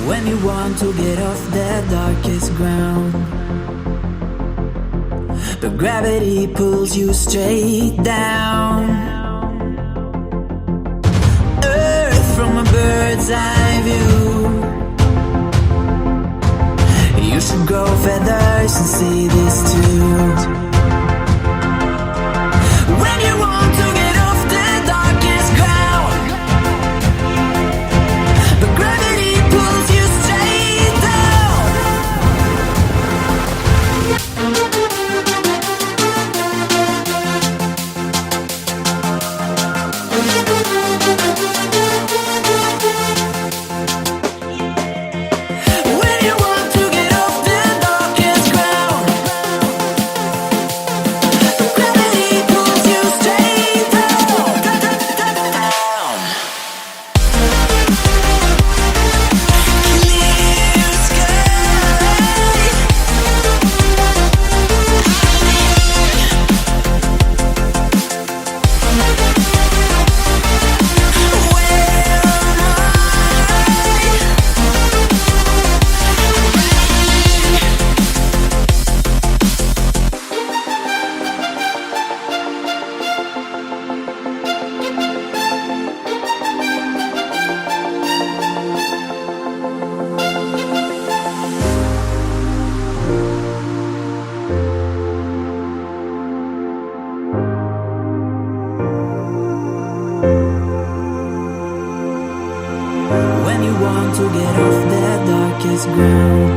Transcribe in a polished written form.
When you want to get off the darkest ground, but gravity pulls you straight down. Earth from a bird's eye view. You should grow feathers and see this too. When you want to get off the darkest ground, but gravity pulls you straight down. When you want to get off the darkest ground, but gravity pulls you straight down. Clear sky. When you want to get off the darkest ground,